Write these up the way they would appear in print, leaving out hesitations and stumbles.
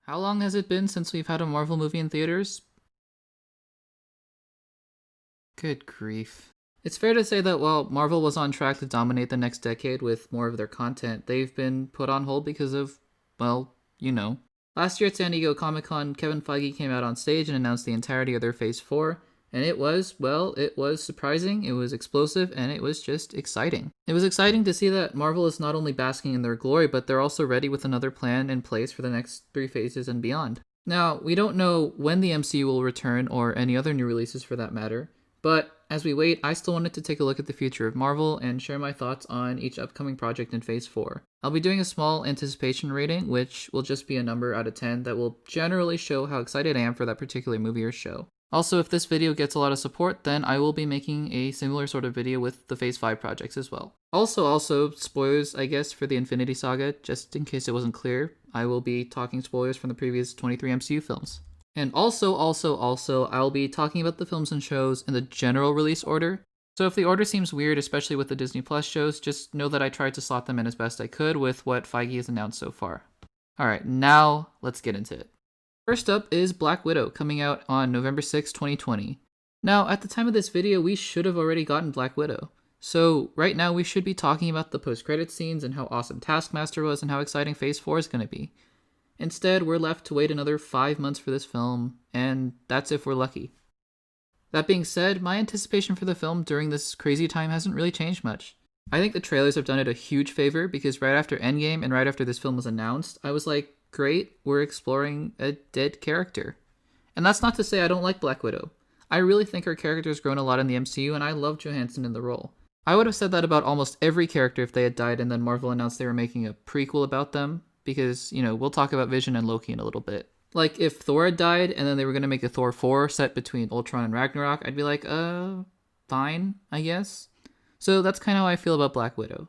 How long has it been since we've had a Marvel movie in theaters? Good grief. It's fair to say that while Marvel was on track to dominate the next decade with more of their content, they've been put on hold because of, well, you know. Last year at San Diego Comic Con, Kevin Feige came out on stage and announced the entirety of their Phase 4, and it was surprising, it was explosive, and it was just exciting. It was exciting to see that Marvel is not only basking in their glory, but they're also ready with another plan in place for the next three phases and beyond. Now, we don't know when the MCU will return, or any other new releases for that matter, but as we wait, I still wanted to take a look at the future of Marvel and share my thoughts on each upcoming project in Phase 4. I'll be doing a small anticipation rating, which will just be a number out of 10 that will generally show how excited I am for that particular movie or show. Also, if this video gets a lot of support, then I will be making a similar sort of video with the Phase 5 projects as well. Also, spoilers, I guess, for the Infinity Saga, just in case it wasn't clear, I will be talking spoilers from the previous 23 MCU films. And also, I'll be talking about the films and shows in the general release order. So if the order seems weird, especially with the Disney Plus shows, just know that I tried to slot them in as best I could with what Feige has announced so far. Alright, now let's get into it. First up is Black Widow, coming out on November 6, 2020. Now, at the time of this video, we should have already gotten Black Widow. So right now we should be talking about the post-credit scenes and how awesome Taskmaster was and how exciting Phase 4 is going to be. Instead, we're left to wait another 5 months for this film, and that's if we're lucky. That being said, my anticipation for the film during this crazy time hasn't really changed much. I think the trailers have done it a huge favor because right after Endgame and right after this film was announced, I was like, great, we're exploring a dead character. And that's not to say I don't like Black Widow. I really think her character's grown a lot in the MCU and I love Johansson in the role. I would have said that about almost every character if they had died and then Marvel announced they were making a prequel about them, because, we'll talk about Vision and Loki in a little bit. Like, if Thor had died and then they were going to make a Thor 4 set between Ultron and Ragnarok, I'd be like, fine, I guess. So that's kind of how I feel about Black Widow.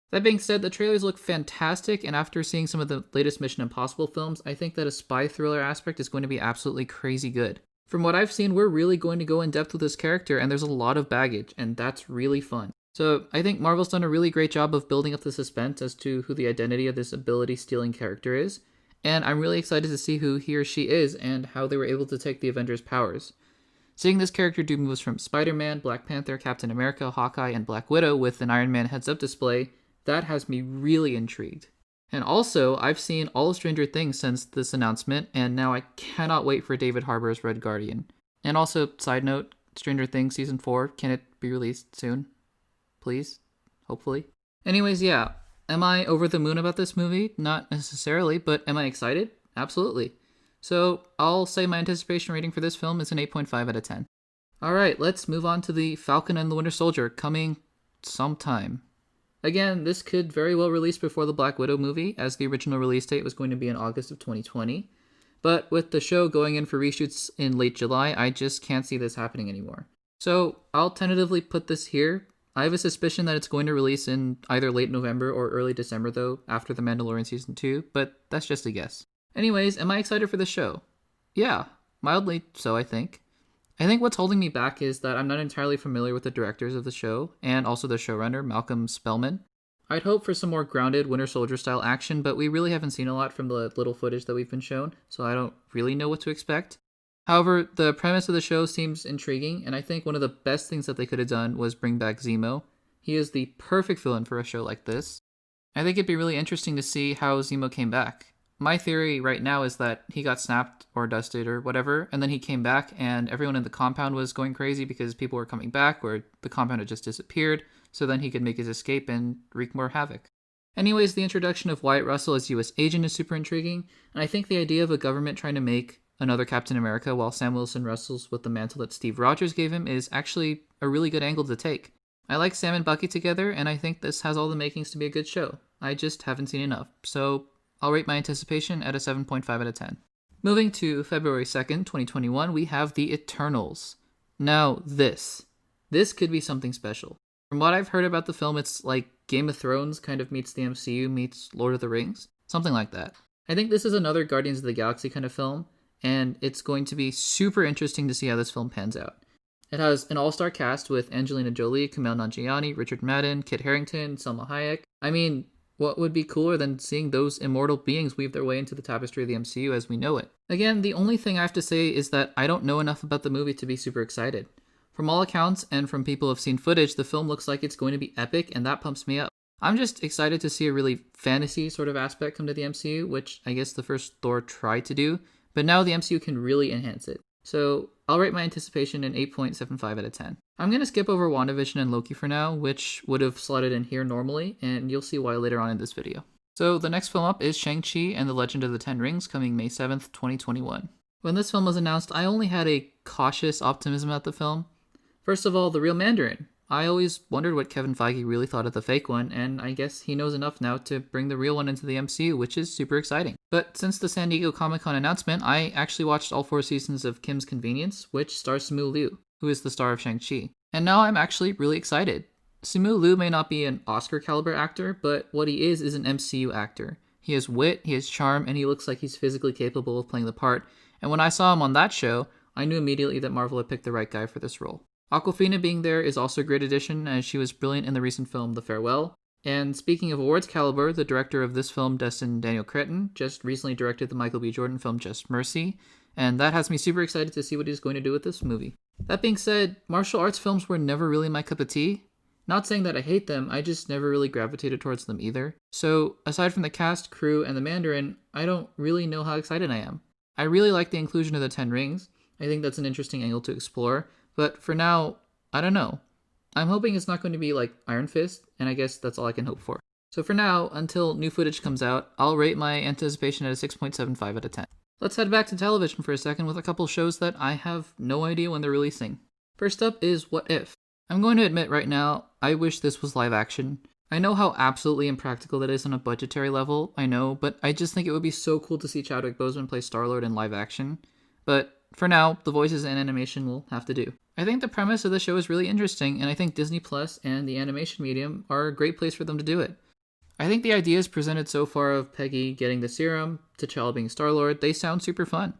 That being said, the trailers look fantastic, and after seeing some of the latest Mission Impossible films, I think that a spy thriller aspect is going to be absolutely crazy good. From what I've seen, we're really going to go in depth with this character, and there's a lot of baggage, and that's really fun. So I think Marvel's done a really great job of building up the suspense as to who the identity of this ability-stealing character is, and I'm really excited to see who he or she is and how they were able to take the Avengers' powers. Seeing this character do moves from Spider-Man, Black Panther, Captain America, Hawkeye, and Black Widow with an Iron Man heads-up display, that has me really intrigued. And also, I've seen all of Stranger Things since this announcement, and now I cannot wait for David Harbour's Red Guardian. And also, side note, Stranger Things Season 4, can it be released soon? Please? Hopefully. Anyways, yeah. Am I over the moon about this movie? Not necessarily, but am I excited? Absolutely. So, I'll say my anticipation rating for this film is an 8.5 out of 10. Alright, let's move on to the Falcon and the Winter Soldier, coming sometime. Again, this could very well release before the Black Widow movie, as the original release date was going to be in August of 2020. But with the show going in for reshoots in late July, I just can't see this happening anymore. So, I'll tentatively put this here. I have a suspicion that it's going to release in either late November or early December, though, after The Mandalorian Season 2, but that's just a guess. Anyways, am I excited for the show? Yeah, mildly so, I think. I think what's holding me back is that I'm not entirely familiar with the directors of the show, and also the showrunner, Malcolm Spellman. I'd hope for some more grounded Winter Soldier-style action, but we really haven't seen a lot from the little footage that we've been shown, so I don't really know what to expect. However, the premise of the show seems intriguing, and I think one of the best things that they could have done was bring back Zemo. He is the perfect villain for a show like this. I think it'd be really interesting to see how Zemo came back. My theory right now is that he got snapped or dusted or whatever, and then he came back and everyone in the compound was going crazy because people were coming back or the compound had just disappeared, so then he could make his escape and wreak more havoc. Anyways, the introduction of Wyatt Russell as US agent is super intriguing, and I think the idea of a government trying to make another Captain America while Sam Wilson wrestles with the mantle that Steve Rogers gave him is actually a really good angle to take. I like Sam and Bucky together, and I think this has all the makings to be a good show. I just haven't seen enough, so I'll rate my anticipation at a 7.5 out of 10. Moving to February 2nd, 2021, we have The Eternals. Now, this could be something special. From what I've heard about the film, it's like Game of Thrones kind of meets the MCU meets Lord of the Rings. Something like that. I think this is another Guardians of the Galaxy kind of film, and it's going to be super interesting to see how this film pans out. It has an all-star cast with Angelina Jolie, Kumail Nanjiani, Richard Madden, Kit Harington, Selma Hayek. I mean, What would be cooler than seeing those immortal beings weave their way into the tapestry of the MCU as we know it? Again, the only thing I have to say is that I don't know enough about the movie to be super excited. From all accounts, and from people who have seen footage, the film looks like it's going to be epic, and that pumps me up. I'm just excited to see a really fantasy sort of aspect come to the MCU, which I guess the first Thor tried to do, but now the MCU can really enhance it. So I'll rate my anticipation an 8.75 out of 10. I'm going to skip over WandaVision and Loki for now, which would have slotted in here normally, and you'll see why later on in this video. So the next film up is Shang-Chi and the Legend of the Ten Rings, coming May 7th, 2021. When this film was announced, I only had a cautious optimism about the film. First of all, the real Mandarin. I always wondered what Kevin Feige really thought of the fake one, and I guess he knows enough now to bring the real one into the MCU, which is super exciting. But since the San Diego Comic-Con announcement, I actually watched all 4 seasons of Kim's Convenience, which stars Simu Liu, who is the star of Shang-Chi. And now I'm actually really excited. Simu Liu may not be an Oscar-caliber actor, but what he is an MCU actor. He has wit, he has charm, and he looks like he's physically capable of playing the part. And when I saw him on that show, I knew immediately that Marvel had picked the right guy for this role. Awkwafina being there is also a great addition, as she was brilliant in the recent film The Farewell. And speaking of awards caliber, the director of this film, Destin Daniel Cretton, just recently directed the Michael B. Jordan film Just Mercy, and that has me super excited to see what he's going to do with this movie. That being said, martial arts films were never really my cup of tea. Not saying that I hate them, I just never really gravitated towards them either. So, aside from the cast, crew, and the Mandarin, I don't really know how excited I am. I really like the inclusion of the Ten Rings. I think that's an interesting angle to explore. But for now, I don't know. I'm hoping it's not going to be like Iron Fist, and I guess that's all I can hope for. So for now, until new footage comes out, I'll rate my anticipation at a 6.75 out of 10. Let's head back to television for a second with a couple shows that I have no idea when they're releasing. First up is What If? I'm going to admit right now, I wish this was live action. I know how absolutely impractical that is on a budgetary level, I know, but I just think it would be so cool to see Chadwick Boseman play Star-Lord in live action. But for now, the voices and animation will have to do. I think the premise of the show is really interesting, and I think Disney Plus and the animation medium are a great place for them to do it. I think the ideas presented so far of Peggy getting the serum, T'Challa being Star-Lord, they sound super fun.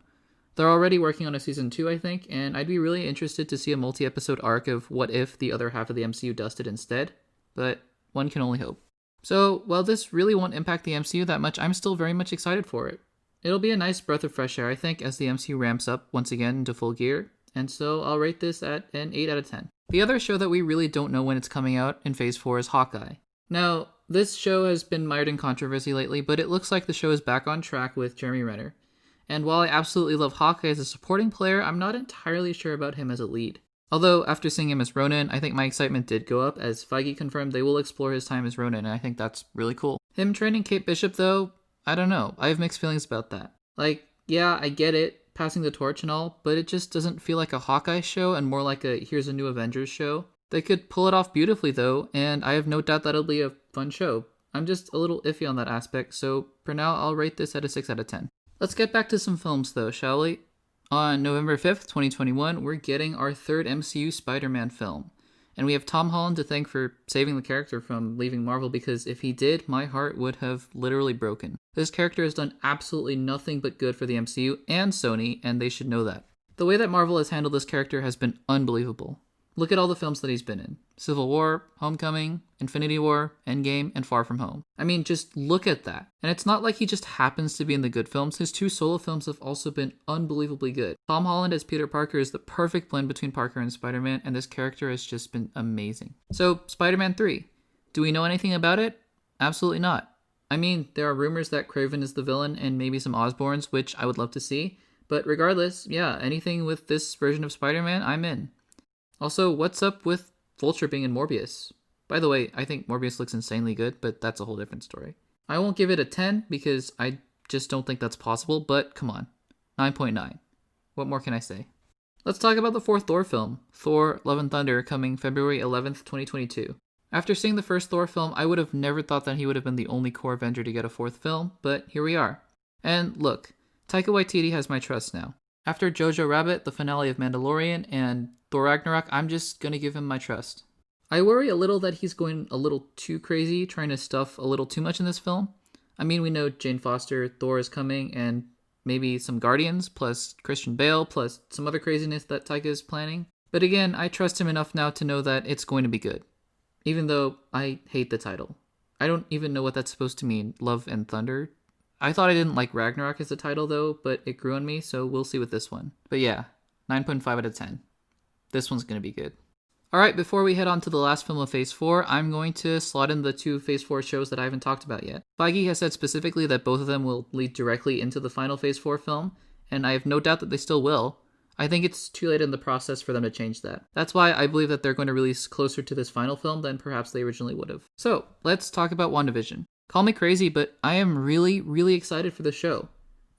They're already working on a season 2, I think, and I'd be really interested to see a multi-episode arc of what if the other half of the MCU does it instead, but one can only hope. So, while this really won't impact the MCU that much, I'm still very much excited for it. It'll be a nice breath of fresh air, I think, as the MCU ramps up once again into full gear, and so I'll rate this at an 8 out of 10. The other show that we really don't know when it's coming out in Phase 4 is Hawkeye. Now, this show has been mired in controversy lately, but it looks like the show is back on track with Jeremy Renner. And while I absolutely love Hawkeye as a supporting player, I'm not entirely sure about him as a lead. Although, after seeing him as Ronan, I think my excitement did go up, as Feige confirmed they will explore his time as Ronan, and I think that's really cool. Him training Kate Bishop, though, I don't know. I have mixed feelings about that. Like, yeah, I get it, passing the torch and all, but it just doesn't feel like a Hawkeye show and more like a here's a new Avengers show. They could pull it off beautifully, though, and I have no doubt that it'll be a fun show. I'm just a little iffy on that aspect, so for now, I'll rate this at a 6 out of 10. Let's get back to some films, though, shall we? On November 5th, 2021, we're getting our third MCU Spider-Man film. And we have Tom Holland to thank for saving the character from leaving Marvel, because if he did, my heart would have literally broken. This character has done absolutely nothing but good for the MCU and Sony, and they should know that. The way that Marvel has handled this character has been unbelievable. Look at all the films that he's been in. Civil War, Homecoming, Infinity War, Endgame, and Far From Home. I mean, just look at that. And it's not like he just happens to be in the good films. His 2 solo films have also been unbelievably good. Tom Holland as Peter Parker is the perfect blend between Parker and Spider-Man, and this character has just been amazing. So, Spider-Man 3. Do we know anything about it? Absolutely not. I mean, there are rumors that Kraven is the villain and maybe some Osborns, which I would love to see. But regardless, yeah, anything with this version of Spider-Man, I'm in. Also, what's up with Vulture being in Morbius? By the way, I think Morbius looks insanely good, but that's a whole different story. I won't give it a 10 because I just don't think that's possible, but come on. 9.9. What more can I say? Let's talk about the 4th Thor film, Thor: Love and Thunder, coming February 11th, 2022. After seeing the first Thor film, I would have never thought that he would have been the only core Avenger to get a 4th film, but here we are. And look, Taika Waititi has my trust now. After Jojo Rabbit, the finale of Mandalorian, and Thor Ragnarok, I'm just gonna give him my trust. I worry a little that he's going a little too crazy, trying to stuff a little too much in this film. I mean, we know Jane Foster, Thor is coming, and maybe some Guardians, plus Christian Bale, plus some other craziness that Taika is planning. But again, I trust him enough now to know that it's going to be good. Even though I hate the title. I don't even know what that's supposed to mean. Love and Thunder? I thought I didn't like Ragnarok as a title though, but it grew on me, so we'll see with this one. But yeah, 9.5 out of 10. This one's gonna be good. Alright, before we head on to the last film of Phase 4, I'm going to slot in the 2 Phase 4 shows that I haven't talked about yet. Feige has said specifically that both of them will lead directly into the final Phase 4 film, and I have no doubt that they still will. I think it's too late in the process for them to change that. That's why I believe that they're going to release closer to this final film than perhaps they originally would have. So, let's talk about WandaVision. Call me crazy, but I am really, really excited for the show.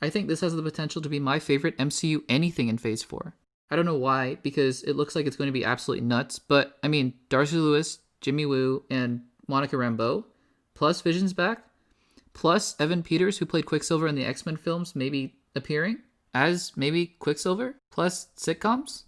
I think this has the potential to be my favorite MCU anything in Phase 4. I don't know why, because it looks like it's going to be absolutely nuts, but I mean, Darcy Lewis, Jimmy Woo, and Monica Rambeau, plus Vision's back, plus Evan Peters, who played Quicksilver in the X-Men films, maybe appearing as maybe Quicksilver, plus sitcoms?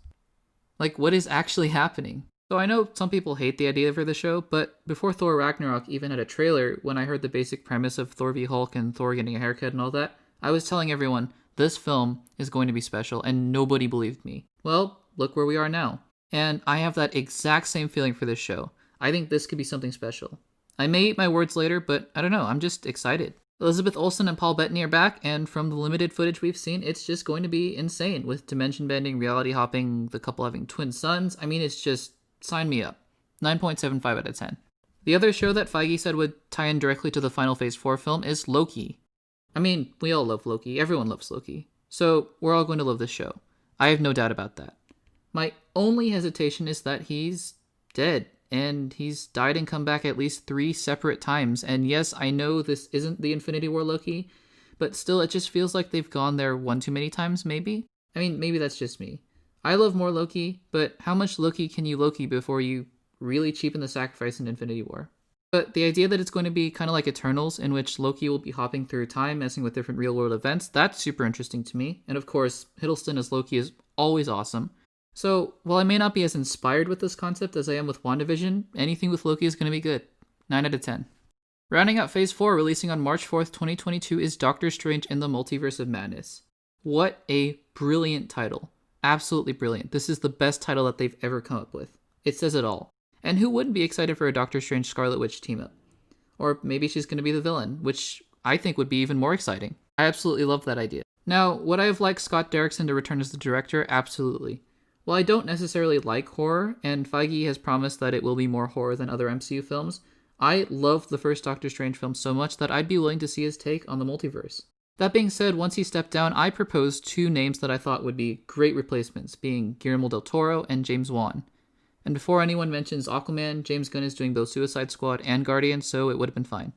Like, what is actually happening? So I know some people hate the idea for the show, but before Thor Ragnarok even had a trailer, when I heard the basic premise of Thor v Hulk and Thor getting a haircut and all that, I was telling everyone, this film is going to be special, and nobody believed me. Well, look where we are now. And I have that exact same feeling for this show. I think this could be something special. I may eat my words later, but I don't know, I'm just excited. Elizabeth Olsen and Paul Bettany are back, and from the limited footage we've seen, it's just going to be insane, with dimension bending, reality hopping, the couple having twin sons. I mean, it's just, sign me up. 9.75 out of 10. The other show that Feige said would tie in directly to the final Phase 4 film is Loki. I mean, we all love Loki, everyone loves Loki. So, we're all going to love this show. I have no doubt about that. My only hesitation is that he's dead. And he's died and come back at least 3 separate times. And yes, I know this isn't the Infinity War Loki, but still it just feels like they've gone there one too many times, maybe? I mean, maybe that's just me. I love more Loki, but how much Loki can you Loki before you really cheapen the sacrifice in Infinity War? But the idea that it's going to be kind of like Eternals, in which Loki will be hopping through time, messing with different real-world events, that's super interesting to me. And of course, Hiddleston as Loki is always awesome. So, while I may not be as inspired with this concept as I am with WandaVision, anything with Loki is going to be good. 9 out of 10. Rounding out Phase 4, releasing on March 4th, 2022, is Doctor Strange in the Multiverse of Madness. What a brilliant title. Absolutely brilliant. This is the best title that they've ever come up with. It says it all. And who wouldn't be excited for a Doctor Strange Scarlet Witch team-up? Or maybe she's going to be the villain, which I think would be even more exciting. I absolutely love that idea. Now, would I have liked Scott Derrickson to return as the director? Absolutely. While I don't necessarily like horror, and Feige has promised that it will be more horror than other MCU films, I loved the first Doctor Strange film so much that I'd be willing to see his take on the multiverse. That being said, once he stepped down, I proposed 2 names that I thought would be great replacements, being Guillermo del Toro and James Wan. And before anyone mentions Aquaman, James Gunn is doing both Suicide Squad and Guardian, so it would have been fine.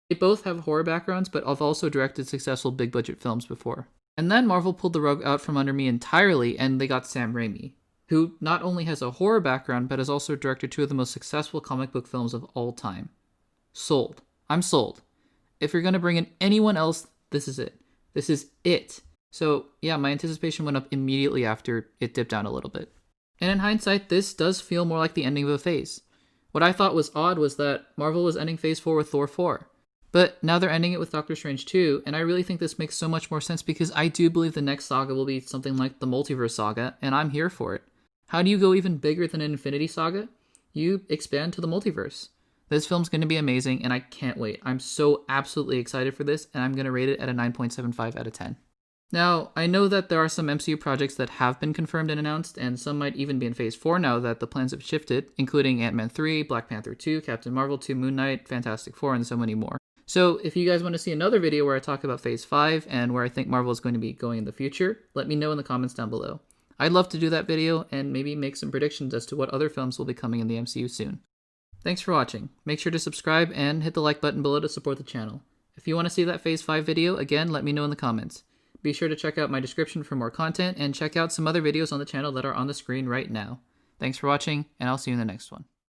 They both have horror backgrounds, but have also directed successful big-budget films before. And then Marvel pulled the rug out from under me entirely, and they got Sam Raimi, who not only has a horror background, but has also directed 2 of the most successful comic book films of all time. Sold. I'm sold. If you're going to bring in anyone else, this is it. This is it. So, yeah, my anticipation went up immediately after it dipped down a little bit. And in hindsight, this does feel more like the ending of a phase. What I thought was odd was that Marvel was ending Phase 4 with Thor 4. But now they're ending it with Doctor Strange 2, and I really think this makes so much more sense because I do believe the next saga will be something like the Multiverse Saga, and I'm here for it. How do you go even bigger than an Infinity Saga? You expand to the multiverse. This film's going to be amazing, and I can't wait. I'm so absolutely excited for this, and I'm going to rate it at a 9.75 out of 10. Now, I know that there are some MCU projects that have been confirmed and announced, and some might even be in Phase 4 now that the plans have shifted, including Ant-Man 3, Black Panther 2, Captain Marvel 2, Moon Knight, Fantastic Four, and so many more. So, if you guys want to see another video where I talk about Phase 5 and where I think Marvel is going to be going in the future, let me know in the comments down below. I'd love to do that video and maybe make some predictions as to what other films will be coming in the MCU soon. Thanks for watching. Make sure to subscribe and hit the like button below to support the channel. If you want to see that Phase 5 video, again, let me know in the comments. Be sure to check out my description for more content and check out some other videos on the channel that are on the screen right now. Thanks for watching, and I'll see you in the next one.